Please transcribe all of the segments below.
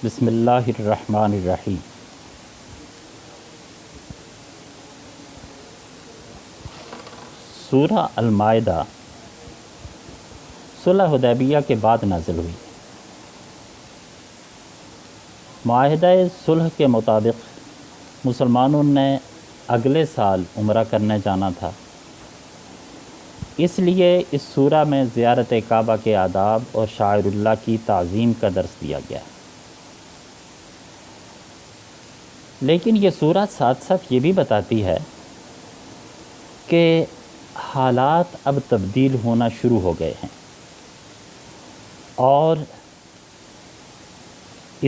بسم اللہ الرحمن الرحیم۔ سورہ المائدہ صلح حدیبیہ کے بعد نازل ہوئی۔ معاہدہ صلح کے مطابق مسلمانوں نے اگلے سال عمرہ کرنے جانا تھا، اس لیے اس سورہ میں زیارت کعبہ کے آداب اور شعائر اللہ کی تعظیم کا درس دیا گیا۔ لیکن یہ سورہ ساتھ ساتھ یہ بھی بتاتی ہے کہ حالات اب تبدیل ہونا شروع ہو گئے ہیں اور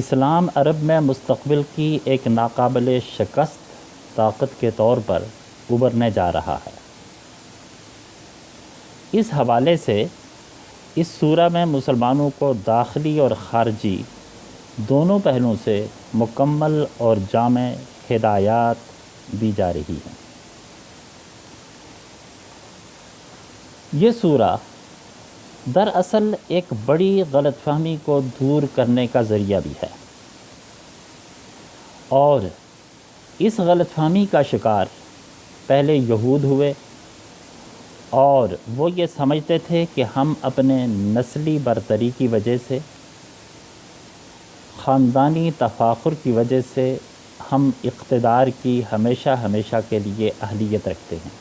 اسلام عرب میں مستقبل کی ایک ناقابل شکست طاقت کے طور پر ابھرنے جا رہا ہے۔ اس حوالے سے اس سورہ میں مسلمانوں کو داخلی اور خارجی دونوں پہلوؤں سے مکمل اور جامع ہدایات دی جا رہی ہیں۔ یہ سورہ دراصل ایک بڑی غلط فہمی کو دور کرنے کا ذریعہ بھی ہے، اور اس غلط فہمی کا شکار پہلے یہود ہوئے، اور وہ یہ سمجھتے تھے کہ ہم اپنے نسلی برتری کی وجہ سے، خاندانی تفاخر کی وجہ سے ہم اقتدار کی ہمیشہ کے لیے اہلیت رکھتے ہیں۔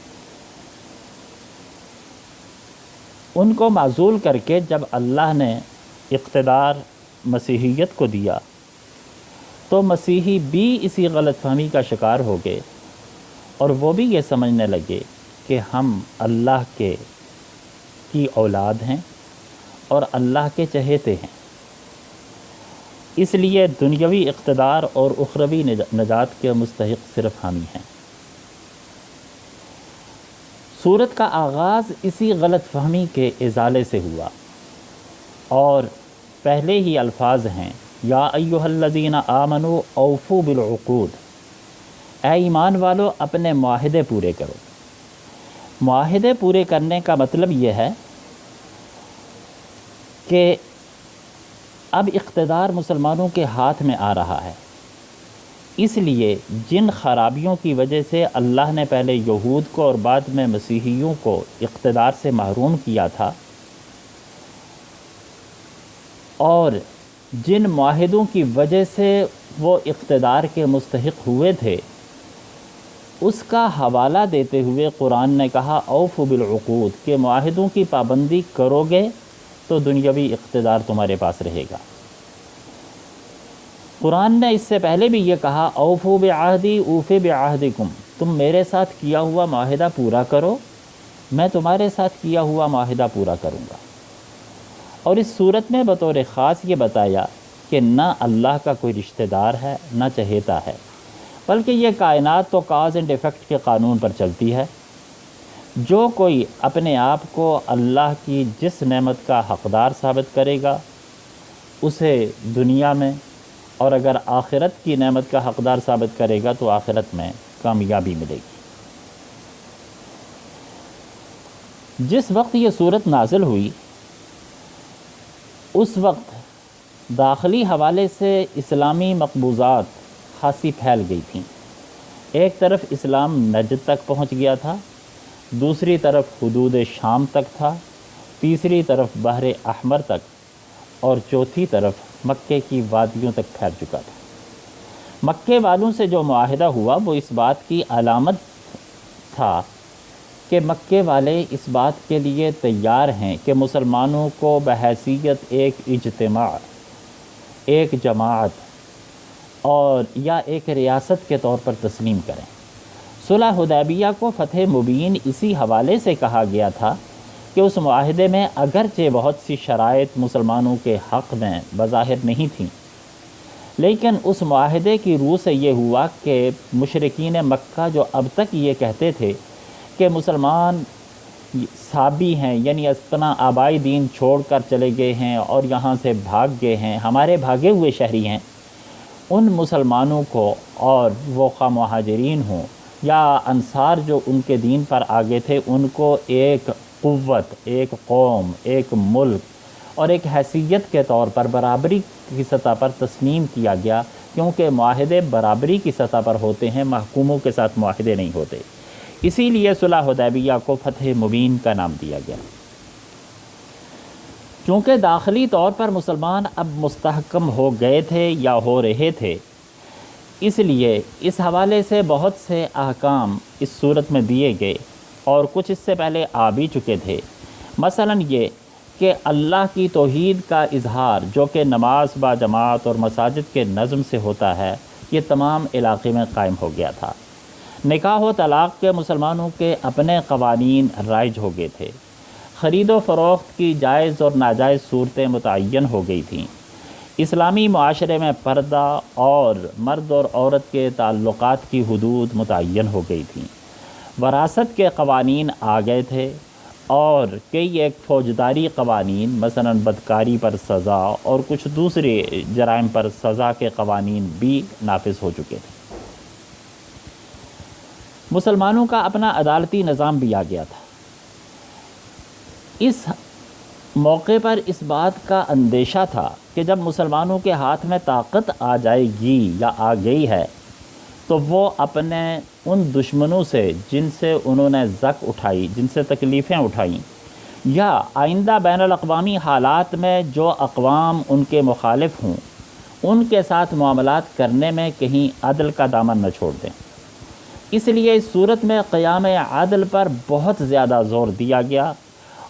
ان کو معزول کر کے جب اللہ نے اقتدار مسیحیت کو دیا تو مسیحی بھی اسی غلط فہمی کا شکار ہو گئے، اور وہ بھی یہ سمجھنے لگے کہ ہم اللہ کی اولاد ہیں اور اللہ کے چہیتے ہیں، اس لیے دنیاوی اقتدار اور اخروی نجات کے مستحق صرف ہم ہی ہیں۔ سورت کا آغاز اسی غلط فہمی کے ازالے سے ہوا، اور پہلے ہی الفاظ ہیں یا ایھا الذین آمنوا اوفوا بالعقود، اے ایمان والو اپنے معاہدے پورے کرو۔ معاہدے پورے کرنے کا مطلب یہ ہے کہ اب اقتدار مسلمانوں کے ہاتھ میں آ رہا ہے، اس لیے جن خرابیوں کی وجہ سے اللہ نے پہلے یہود کو اور بعد میں مسیحیوں کو اقتدار سے محروم کیا تھا، اور جن معاہدوں کی وجہ سے وہ اقتدار کے مستحق ہوئے تھے، اس کا حوالہ دیتے ہوئے قرآن نے کہا اوفوا بالعقود، کہ معاہدوں کی پابندی کرو گے تو دنیاوی اقتدار تمہارے پاس رہے گا۔ قرآن نے اس سے پہلے بھی یہ کہا اوفوا بعہدی اوف بعہدکم، تم میرے ساتھ کیا ہوا معاہدہ پورا کرو، میں تمہارے ساتھ کیا ہوا معاہدہ پورا کروں گا۔ اور اس صورت میں بطور خاص یہ بتایا کہ نہ اللہ کا کوئی رشتہ دار ہے نہ چہیتا ہے، بلکہ یہ کائنات تو کاز اینڈ ایفیکٹ کے قانون پر چلتی ہے۔ جو کوئی اپنے آپ کو اللہ کی جس نعمت کا حقدار ثابت کرے گا اسے دنیا میں، اور اگر آخرت کی نعمت کا حقدار ثابت کرے گا تو آخرت میں کامیابی ملے گی۔ جس وقت یہ صورت نازل ہوئی اس وقت داخلی حوالے سے اسلامی مقبوضات خاصی پھیل گئی تھیں۔ ایک طرف اسلام نجد تک پہنچ گیا تھا، دوسری طرف حدود شام تک تھا، تیسری طرف بحر احمر تک، اور چوتھی طرف مکے کی وادیوں تک پھیل چکا تھا۔ مکے والوں سے جو معاہدہ ہوا وہ اس بات کی علامت تھا کہ مکے والے اس بات کے لیے تیار ہیں کہ مسلمانوں کو بحیثیت ایک اجتماع، ایک جماعت اور یا ایک ریاست کے طور پر تسلیم کریں۔ صلح حدیبیہ کو فتح مبین اسی حوالے سے کہا گیا تھا کہ اس معاہدے میں اگرچہ بہت سی شرائط مسلمانوں کے حق میں بظاہر نہیں تھیں، لیکن اس معاہدے کی روح سے یہ ہوا کہ مشرکین مکہ جو اب تک یہ کہتے تھے کہ مسلمان صابی ہیں، یعنی اپنا آبائی دین چھوڑ کر چلے گئے ہیں اور یہاں سے بھاگ گئے ہیں، ہمارے بھاگے ہوئے شہری ہیں، ان مسلمانوں کو، اور وہ خواہ مہاجرین ہوں یا انصار جو ان کے دین پر آگے تھے، ان کو ایک قوت، ایک قوم، ایک ملک اور ایک حیثیت کے طور پر برابری کی سطح پر تسلیم کیا گیا، کیونکہ معاہدے برابری کی سطح پر ہوتے ہیں، محکوموں کے ساتھ معاہدے نہیں ہوتے۔ اسی لیے صلح حدیبیہ کو فتح مبین کا نام دیا گیا۔ چونکہ داخلی طور پر مسلمان اب مستحکم ہو گئے تھے یا ہو رہے تھے، اس لیے اس حوالے سے بہت سے احکام اس صورت میں دیے گئے، اور کچھ اس سے پہلے آ بھی چکے تھے۔ مثلاً یہ کہ اللہ کی توحید کا اظہار جو کہ نماز با جماعت اور مساجد کے نظم سے ہوتا ہے، یہ تمام علاقے میں قائم ہو گیا تھا۔ نکاح و طلاق کے مسلمانوں کے اپنے قوانین رائج ہو گئے تھے۔ خرید و فروخت کی جائز اور ناجائز صورتیں متعین ہو گئی تھیں۔ اسلامی معاشرے میں پردہ اور مرد اور عورت کے تعلقات کی حدود متعین ہو گئی تھیں۔ وراثت کے قوانین آ گئے تھے، اور کئی ایک فوجداری قوانین مثلاً بدکاری پر سزا اور کچھ دوسرے جرائم پر سزا کے قوانین بھی نافذ ہو چکے تھے۔ مسلمانوں کا اپنا عدالتی نظام بھی آ گیا تھا۔ اس موقع پر اس بات کا اندیشہ تھا کہ جب مسلمانوں کے ہاتھ میں طاقت آ جائے گی یا آ گئی ہے، تو وہ اپنے ان دشمنوں سے جن سے انہوں نے زک اٹھائی، جن سے تکلیفیں اٹھائیں، یا آئندہ بین الاقوامی حالات میں جو اقوام ان کے مخالف ہوں، ان کے ساتھ معاملات کرنے میں کہیں عدل کا دامن نہ چھوڑ دیں۔ اس لیے اس صورت میں قیام عدل پر بہت زیادہ زور دیا گیا،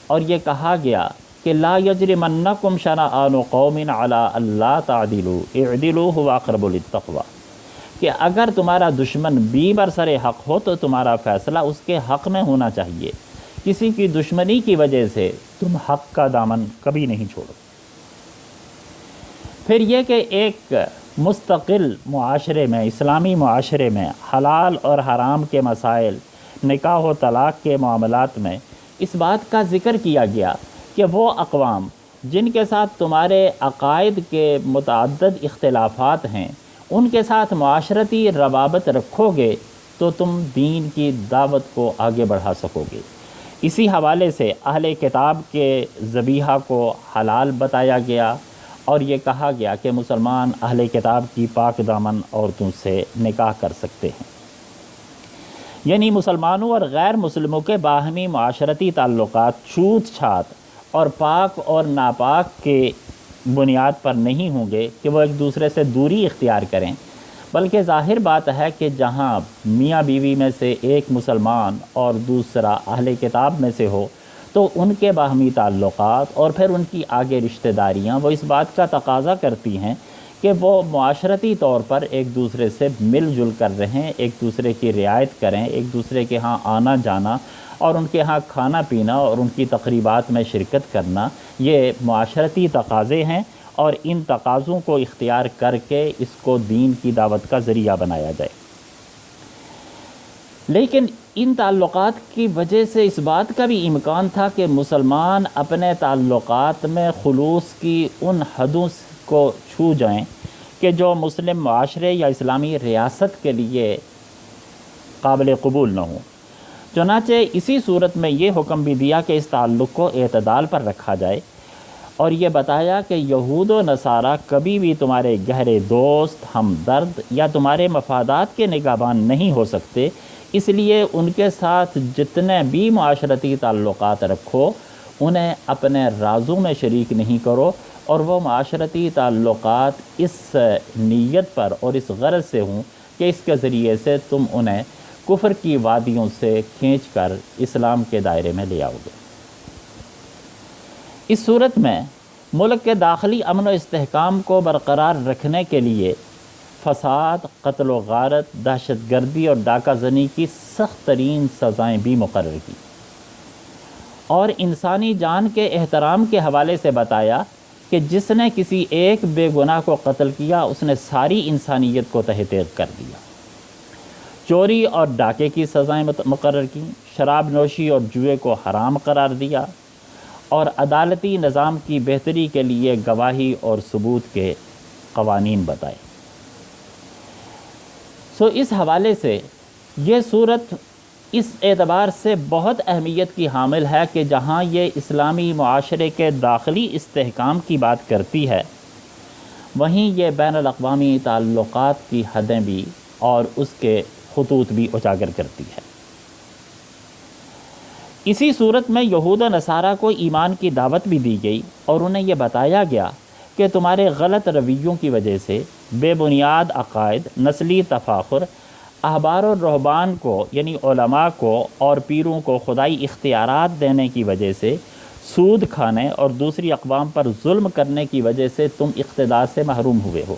اور یہ کہا گیا کہ لا یجرمنکم شنآن قوم علی الا تعدلوا اعدلوا هو اقرب للتقوی، کہ اگر تمہارا دشمن بھی برسر حق ہو تو تمہارا فیصلہ اس کے حق میں ہونا چاہیے۔ کسی کی دشمنی کی وجہ سے تم حق کا دامن کبھی نہیں چھوڑو۔ پھر یہ کہ ایک مستقل معاشرے میں، اسلامی معاشرے میں حلال اور حرام کے مسائل، نکاح و طلاق کے معاملات میں اس بات کا ذکر کیا گیا کہ وہ اقوام جن کے ساتھ تمہارے عقائد کے متعدد اختلافات ہیں، ان کے ساتھ معاشرتی روابط رکھو گے تو تم دین کی دعوت کو آگے بڑھا سکو گے۔ اسی حوالے سے اہل کتاب کے ذبیحہ کو حلال بتایا گیا، اور یہ کہا گیا کہ مسلمان اہل کتاب کی پاک دامن عورتوں سے نکاح کر سکتے ہیں۔ یعنی مسلمانوں اور غیر مسلموں کے باہمی معاشرتی تعلقات چھوت چھات اور پاک اور ناپاک کے بنیاد پر نہیں ہوں گے کہ وہ ایک دوسرے سے دوری اختیار کریں، بلکہ ظاہر بات ہے کہ جہاں میاں بیوی میں سے ایک مسلمان اور دوسرا اہل کتاب میں سے ہو، تو ان کے باہمی تعلقات اور پھر ان کی آگے رشتہ داریاں وہ اس بات کا تقاضا کرتی ہیں کہ وہ معاشرتی طور پر ایک دوسرے سے مل جل کر رہیں، ایک دوسرے کی رعایت کریں، ایک دوسرے کے ہاں آنا جانا اور ان کے ہاں کھانا پینا اور ان کی تقریبات میں شرکت کرنا، یہ معاشرتی تقاضے ہیں، اور ان تقاضوں کو اختیار کر کے اس کو دین کی دعوت کا ذریعہ بنایا جائے۔ لیکن ان تعلقات کی وجہ سے اس بات کا بھی امکان تھا کہ مسلمان اپنے تعلقات میں خلوص کی ان حدوں کو چھو جائیں کہ جو مسلم معاشرے یا اسلامی ریاست کے لیے قابل قبول نہ ہوں۔ چنانچہ اسی صورت میں یہ حکم بھی دیا کہ اس تعلق کو اعتدال پر رکھا جائے، اور یہ بتایا کہ یہود و نصارہ کبھی بھی تمہارے گہرے دوست، ہمدرد یا تمہارے مفادات کے نگہبان نہیں ہو سکتے، اس لیے ان کے ساتھ جتنے بھی معاشرتی تعلقات رکھو انہیں اپنے رازوں میں شریک نہیں کرو، اور وہ معاشرتی تعلقات اس نیت پر اور اس غرض سے ہوں کہ اس کے ذریعے سے تم انہیں کفر کی وادیوں سے کھینچ کر اسلام کے دائرے میں لے آؤ گے۔ اس صورت میں ملک کے داخلی امن و استحکام کو برقرار رکھنے کے لیے فساد، قتل و غارت، دہشت گردی اور ڈاکہ زنی کی سخت ترین سزائیں بھی مقرر کی، اور انسانی جان کے احترام کے حوالے سے بتایا کہ جس نے کسی ایک بے گناہ کو قتل کیا اس نے ساری انسانیت کو تہ تیغ کر دیا۔ چوری اور ڈاکے کی سزائیں مقرر کی، شراب نوشی اور جوئے کو حرام قرار دیا، اور عدالتی نظام کی بہتری کے لیے گواہی اور ثبوت کے قوانین بتائے۔ اس حوالے سے یہ صورت اس اعتبار سے بہت اہمیت کی حامل ہے کہ جہاں یہ اسلامی معاشرے کے داخلی استحکام کی بات کرتی ہے، وہیں یہ بین الاقوامی تعلقات کی حدیں بھی اور اس کے خطوط بھی اجاگر کرتی ہے۔ اسی صورت میں یہود و نصارہ کو ایمان کی دعوت بھی دی گئی اور انہیں یہ بتایا گیا کہ تمہارے غلط رویوں کی وجہ سے بے بنیاد عقائد، نسلی تفاخر، احبار و رہبان کو یعنی علماء کو اور پیروں کو خدائی اختیارات دینے کی وجہ سے، سود کھانے اور دوسری اقوام پر ظلم کرنے کی وجہ سے تم اقتدار سے محروم ہوئے ہو۔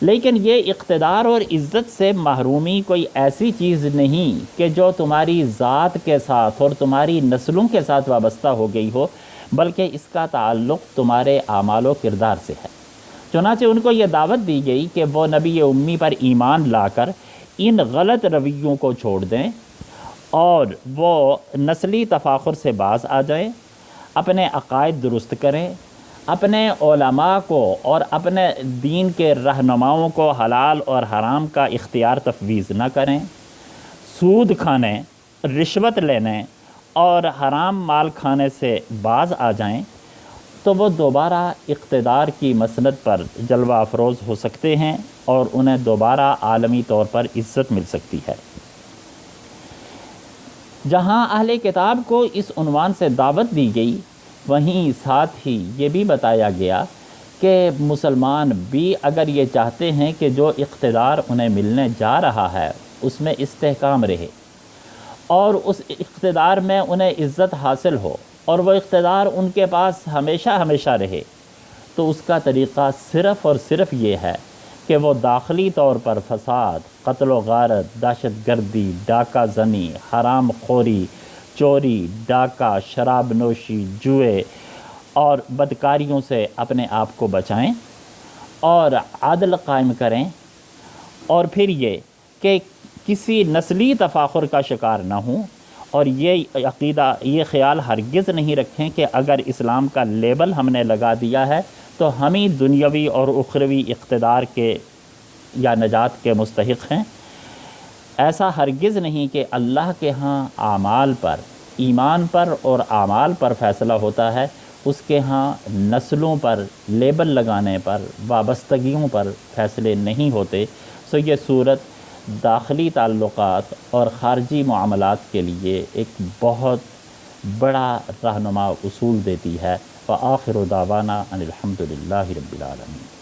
لیکن یہ اقتدار اور عزت سے محرومی کوئی ایسی چیز نہیں کہ جو تمہاری ذات کے ساتھ اور تمہاری نسلوں کے ساتھ وابستہ ہو گئی ہو، بلکہ اس کا تعلق تمہارے اعمال و کردار سے ہے۔ چنانچہ ان کو یہ دعوت دی گئی کہ وہ نبی امی پر ایمان لا کر ان غلط رویوں کو چھوڑ دیں اور وہ نسلی تفاخر سے باز آ جائیں، اپنے عقائد درست کریں، اپنے علماء کو اور اپنے دین کے رہنماؤں کو حلال اور حرام کا اختیار تفویض نہ کریں، سود کھانے، رشوت لینے اور حرام مال کھانے سے باز آ جائیں، تو وہ دوبارہ اقتدار کی مسند پر جلوہ افروز ہو سکتے ہیں اور انہیں دوبارہ عالمی طور پر عزت مل سکتی ہے۔ جہاں اہل کتاب کو اس عنوان سے دعوت دی گئی، وہیں ساتھ ہی یہ بھی بتایا گیا کہ مسلمان بھی اگر یہ چاہتے ہیں کہ جو اقتدار انہیں ملنے جا رہا ہے اس میں استحکام رہے اور اس اقتدار میں انہیں عزت حاصل ہو اور وہ اقتدار ان کے پاس ہمیشہ ہمیشہ رہے، تو اس کا طریقہ صرف اور صرف یہ ہے کہ وہ داخلی طور پر فساد، قتل و غارت، دہشت گردی، ڈاکہ زنی، حرام خوری، چوری، ڈاکہ، شراب نوشی، جوئے اور بدکاریوں سے اپنے آپ کو بچائیں اور عدل قائم کریں، اور پھر یہ کہ کسی نسلی تفاخر کا شکار نہ ہوں، اور یہ عقیدہ، یہ خیال ہرگز نہیں رکھیں کہ اگر اسلام کا لیبل ہم نے لگا دیا ہے تو ہم ہی دنیاوی اور اخروی اقتدار کے یا نجات کے مستحق ہیں۔ ایسا ہرگز نہیں کہ اللہ کے ہاں اعمال پر، ایمان پر اور اعمال پر فیصلہ ہوتا ہے، اس کے ہاں نسلوں پر لیبل لگانے پر، وابستگیوں پر فیصلے نہیں ہوتے۔ سو یہ صورت داخلی تعلقات اور خارجی معاملات کے لیے ایک بہت بڑا رہنما اصول دیتی ہے۔ وآخر دعوانا ان الحمد للہ رب العالمین۔